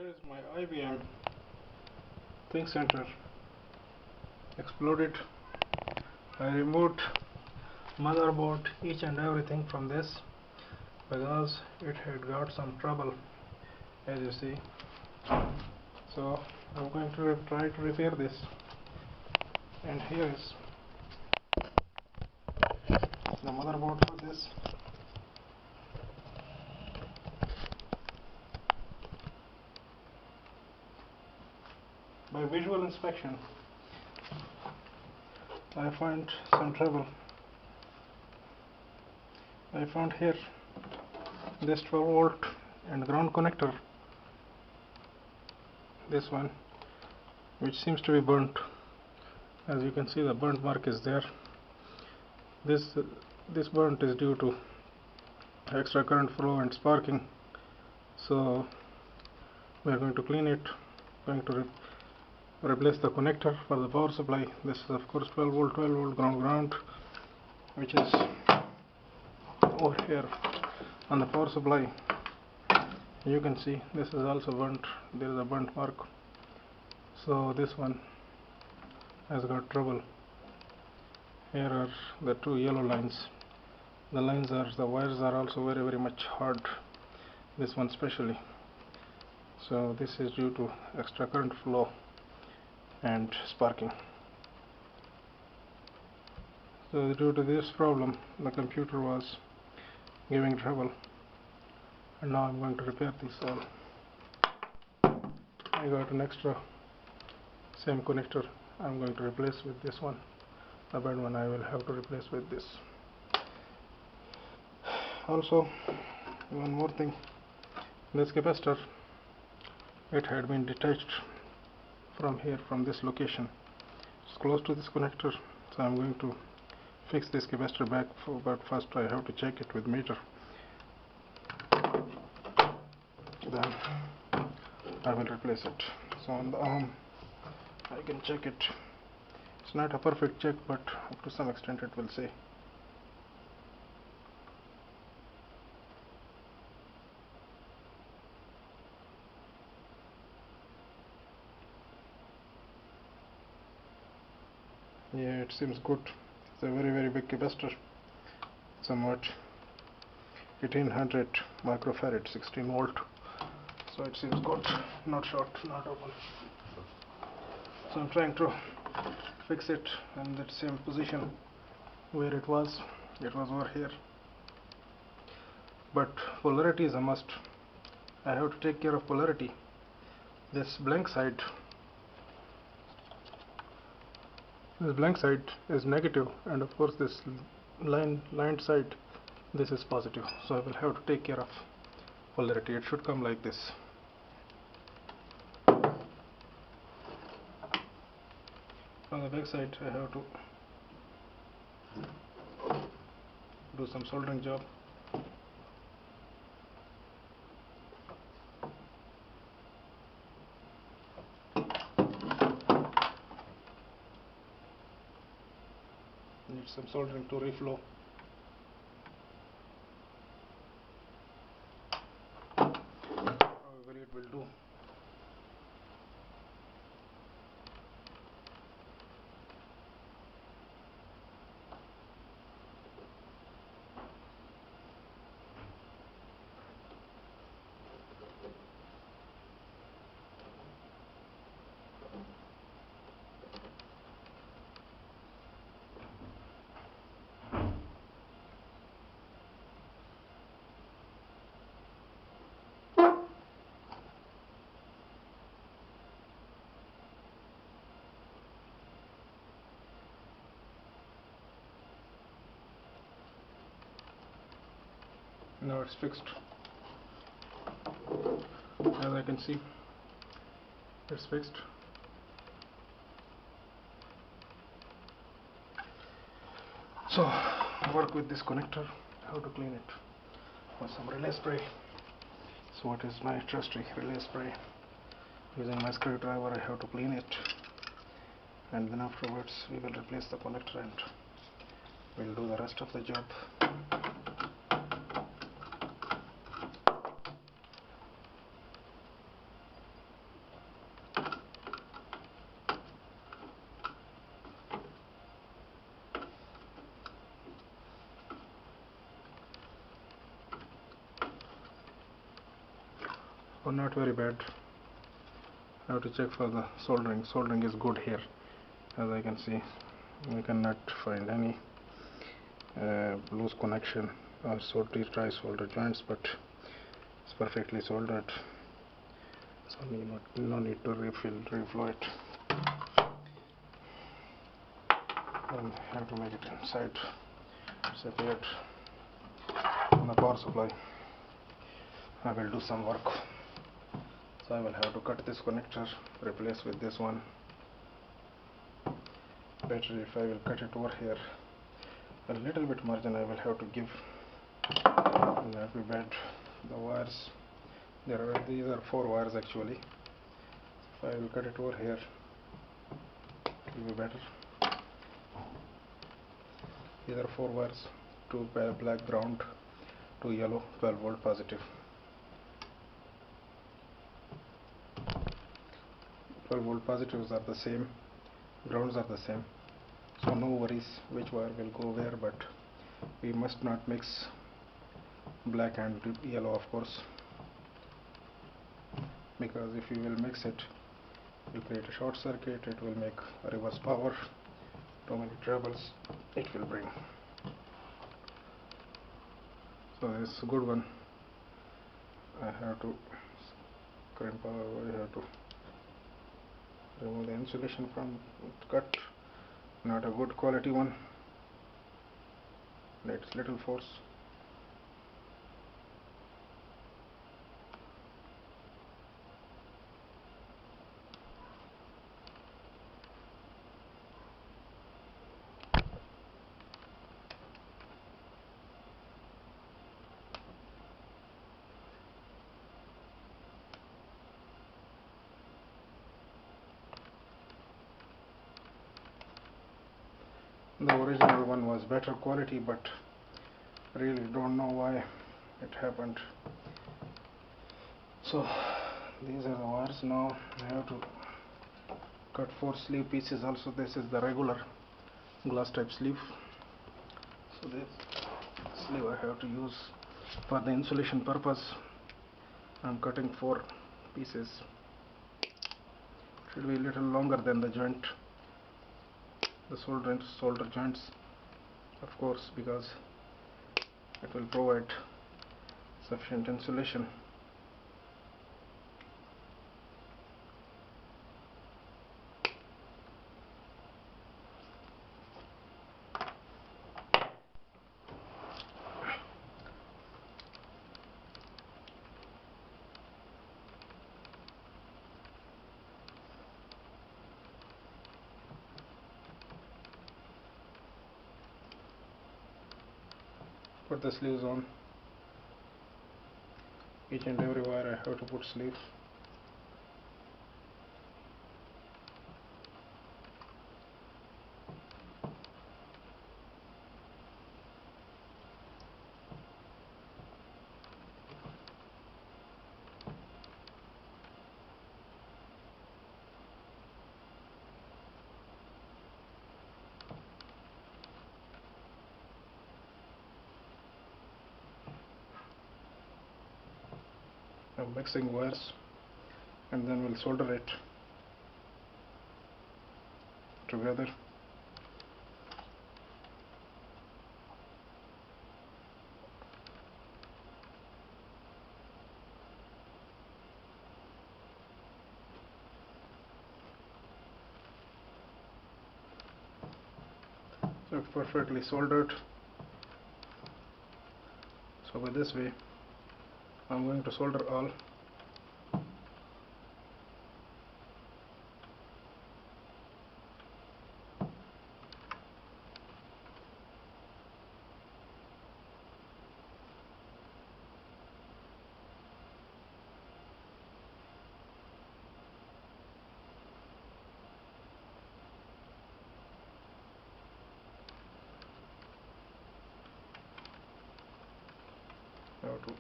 Here is my IBM ThinkCentre exploded. I removed motherboard, each and everything from this because it had got some trouble, as you see. So I'm going to try to repair this, and here is the motherboard for this. By visual inspection I find some trouble. I found here this 12 volt and ground connector, this one, which seems to be burnt. As you can see, the burnt mark is there. This burnt is due to extra current flow and sparking. So we are going to clean it, going to replace the connector for the power supply. This is of course 12 volt ground, which is over here on the power supply. You can see this is also burnt. There is a burnt mark. So this one has got trouble. Here are the two yellow lines. The wires are also very much hard, this one especially. So this is due to extra current flow and sparking. So due to this problem, the computer was giving trouble, and now I'm going to repair this all. I got an extra same connector. I'm going to replace with this one. The bad one I will have to replace with this. Also, one more thing, this capacitor, it had been detached from here, from this location. It's close to this connector, so I'm going to fix this capacitor back, but first I have to check it with meter. Then I will replace it. So on the arm I can check it. It's not a perfect check, but up to some extent it will say. Yeah, it seems good. It's a very big capacitor, somewhat 1800 microfarad, 16 volt. So it seems good, not short, not open. So I'm trying to fix it in that same position where it was. It was over here. But polarity is a must. I have to take care of polarity. This blank side is negative, and of course this lined side, this is positive. So I will have to take care of polarity. It should come like this. On the back side I have to do some soldering job. Need some soldering to reflow. However, it will do. Now it's fixed. As I can see, it's fixed. So work with this connector. How to clean it with some relay spray. So what is my trusty relay spray? Using my screwdriver I have to clean it, and then afterwards we will replace the connector and we'll do the rest of the job. or not very bad. I have to check for the soldering. Soldering is good here, as I can see. We cannot find any loose connection or try solder joints, but it's perfectly soldered, so no need to reflow it. And have to make it inside separate from the power supply. I will do some work, so I will have to cut this connector, replace with this one. Better if I will cut it over here. A little bit margin I will have to give, will not be bad. The wires, these are 4 wires actually. If I will cut it over here, it will be better. These are 4 wires, 2 black ground, 2 yellow, 12 volt positive. 12 volt positives are the same, grounds are the same, so no worries which wire will go where, but we must not mix black and yellow, of course, because if you will mix it, it will create a short circuit, it will make a reverse power, too many troubles it will bring. So this is a good one. I have to current power, I have to remove the insulation from cut, not a good quality one, needs little force. The original one was better quality, but really don't know why it happened. So these are the wires. Now I have to cut 4 sleeve pieces also. This is the regular glass type sleeve, so this sleeve I have to use for the insulation purpose. I'm cutting 4 pieces. Should be a little longer than the joint, the solder joints, of course, because it will provide sufficient insulation. Put the sleeves on. Each and every wire I have to put sleeve. I'm mixing wires and then we'll solder it together. So it's perfectly soldered. So by this way I'm going to solder all. Now to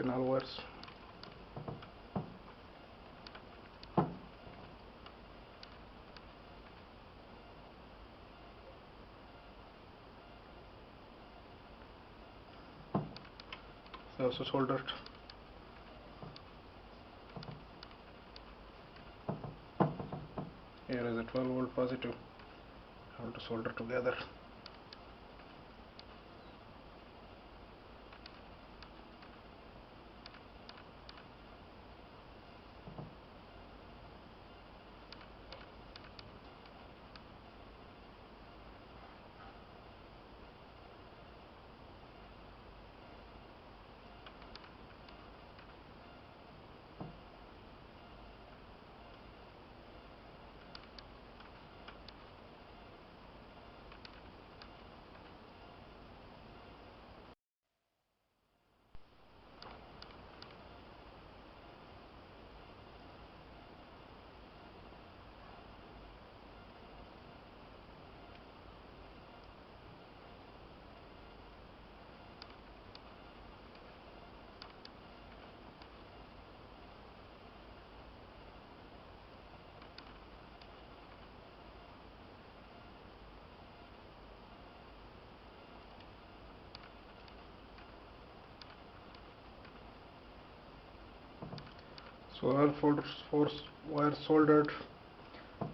10 all wires. I also soldered. Here is a 12 volt positive. I have to solder together. So all four wires soldered.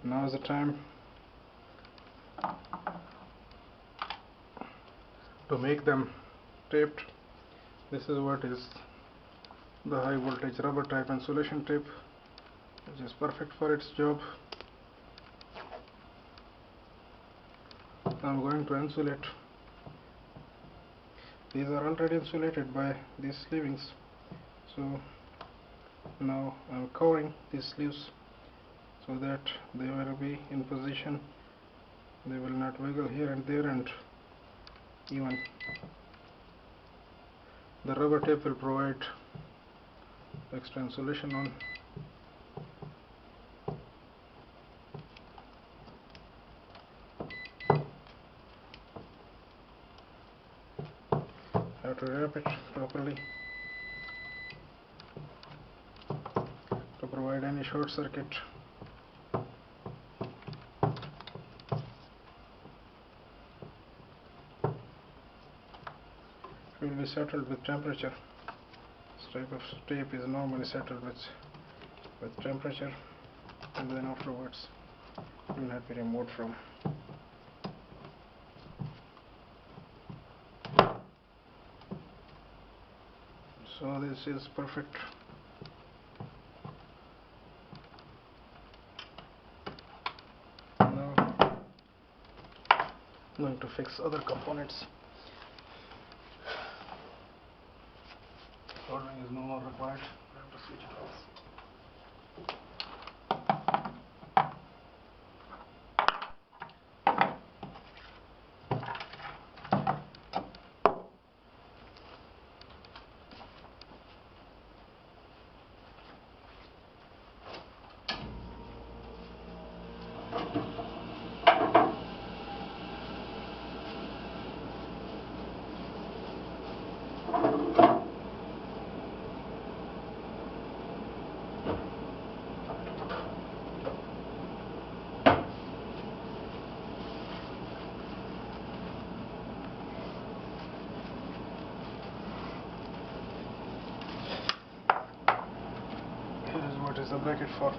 Now is the time to make them taped. This is what is the high voltage rubber type insulation tape, which is perfect for its job. I'm going to insulate. These are already insulated by these sleevings, so now I'm covering these sleeves so that they will be in position. They will not wiggle here and there, and even the rubber tape will provide extra insulation on. How to wrap it properly to provide any short circuit. It will be settled with temperature. This type of tape is normally settled with temperature, and then afterwards it will not be removed from. So this is perfect. Now I'm going to fix other components. Soldering is no more required. I have to switch it off. What is the bracket for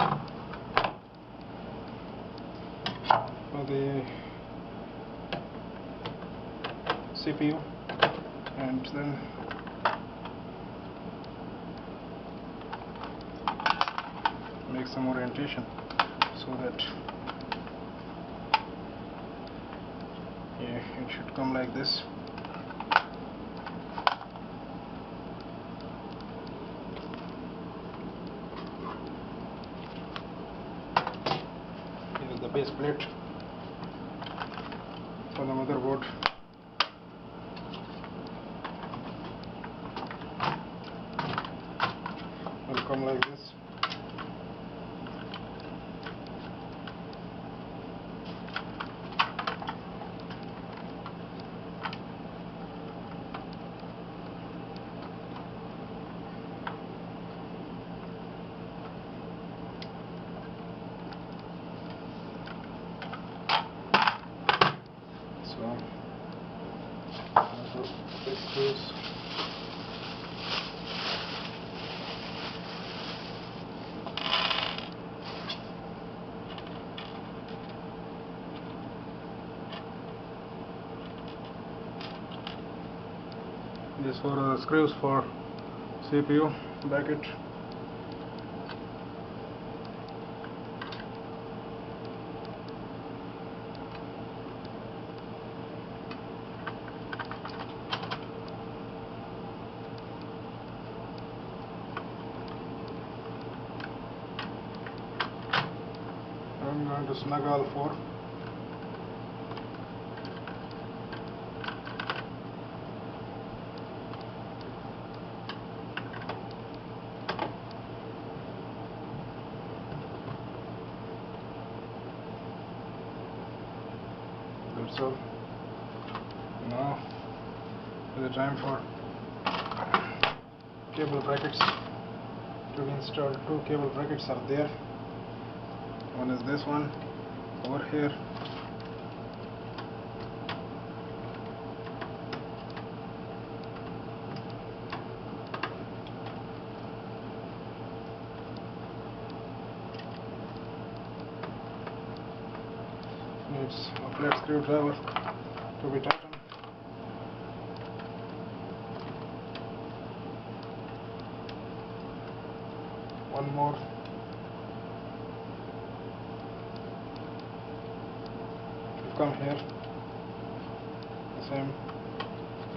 the CPU, and then make some orientation so that it should come like this. This is the base plate for the motherboard. Will come like this. So fix this. These four are the screws for CPU bracket. I'm going to snug all four. That's all. Now is the time for cable brackets to be installed. Two cable brackets are there. One is this one over here. Needs a flat screwdriver to be tightened. One more. To come here. The same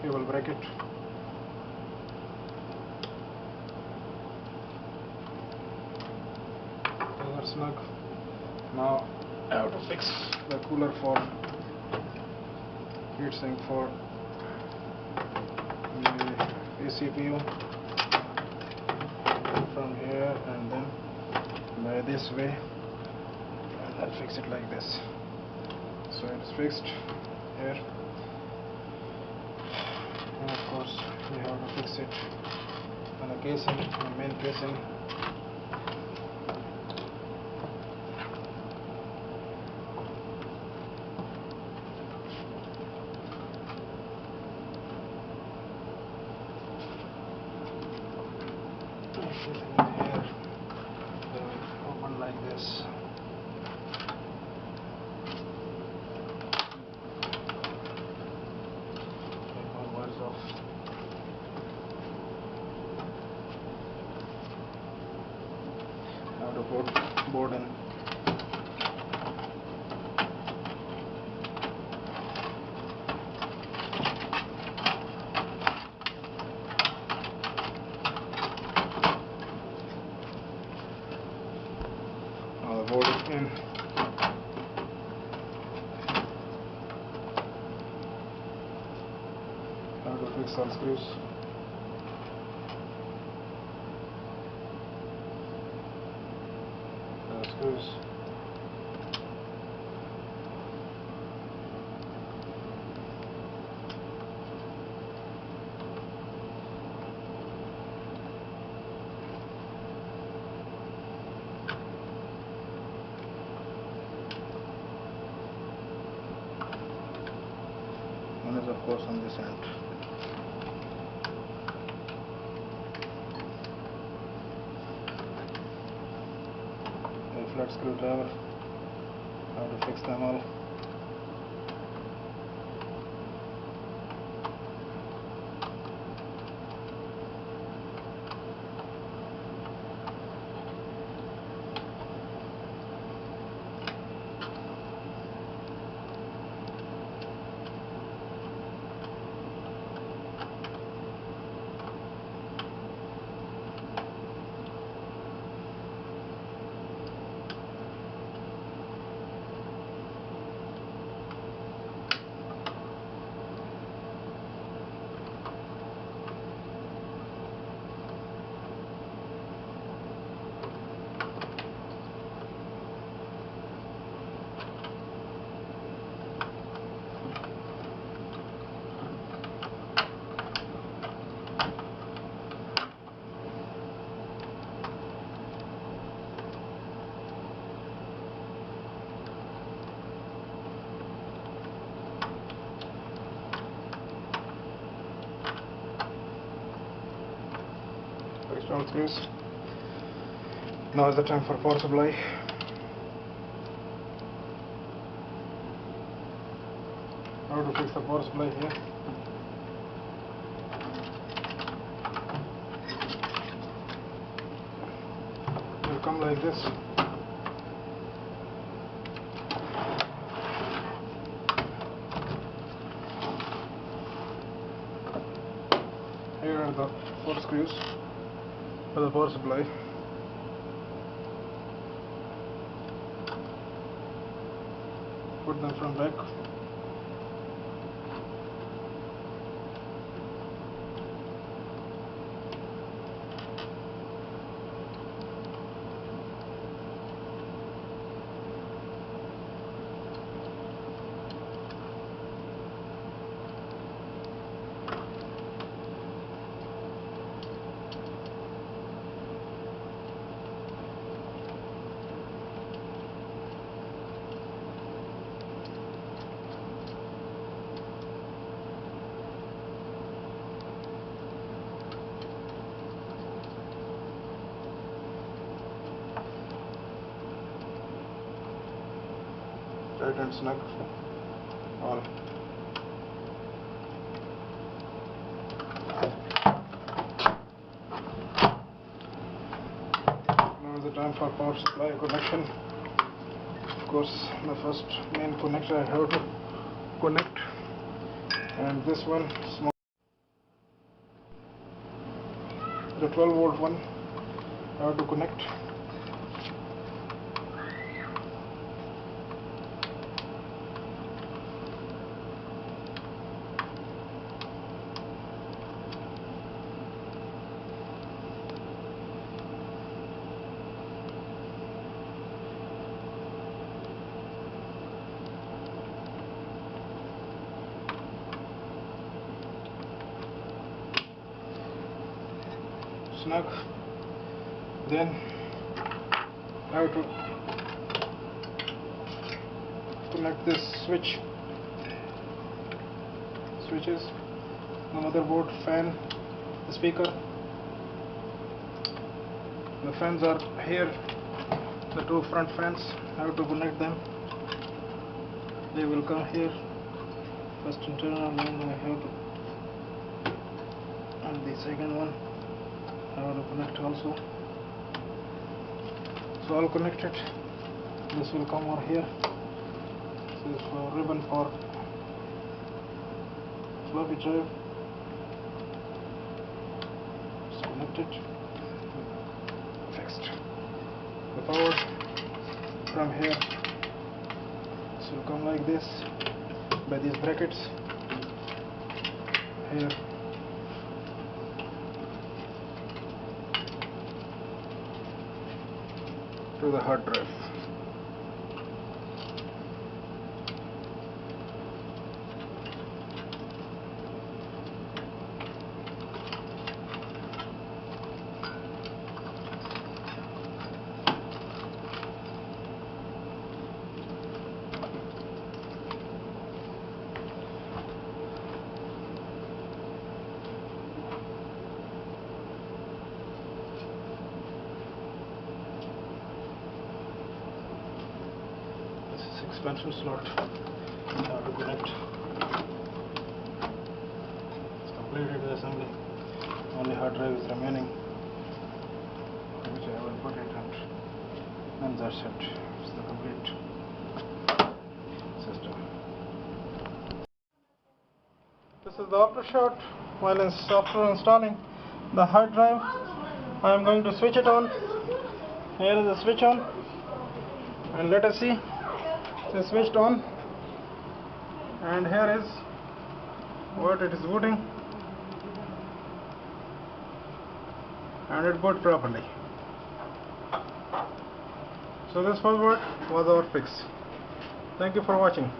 cable bracket. They are snug. Now I have to fix the cooler for heatsink for the CPU from here, and then by this way, and I'll fix it like this. So it's fixed here, and of course we have to fix it on the casing, on the main casing. Here, open like this. Take all wires off. Now to put board in. Now the board is in. Now to fix all screws. Screws. One is of course on this end. A flat screwdriver. How to fix them all. Fixed all screws. Now is the time for power supply. How to fix the power supply here. like this. Here are the 4 screws for the power supply. Put them from back. Tight and snug all. Now is the time for power supply connection. Of course, the first main connector I have to connect, and this one small, the 12 volt one I have to connect. Snug. Then I have to connect this switches, the motherboard, fan, the speaker. The fans are here, the 2 front fans. I have to connect them. They will come here. First internal, then I have to, and the second one I have to connect also. So all connected. This will come over here. This is for ribbon for floppy drive. It's connected. Fixed. The power from here. This will come like this by these brackets here. To the hard drive. Expansion slot. I have to connect. It's completed the assembly. Only hard drive is remaining, which I will put it, and that's it. It's the complete system. This is the after shot while after installing the hard drive. I am going to switch it on. Here is the switch on, and let us see. It's switched on, and here is what it is booting, and it boot properly. So this was our fix. Thank you for watching.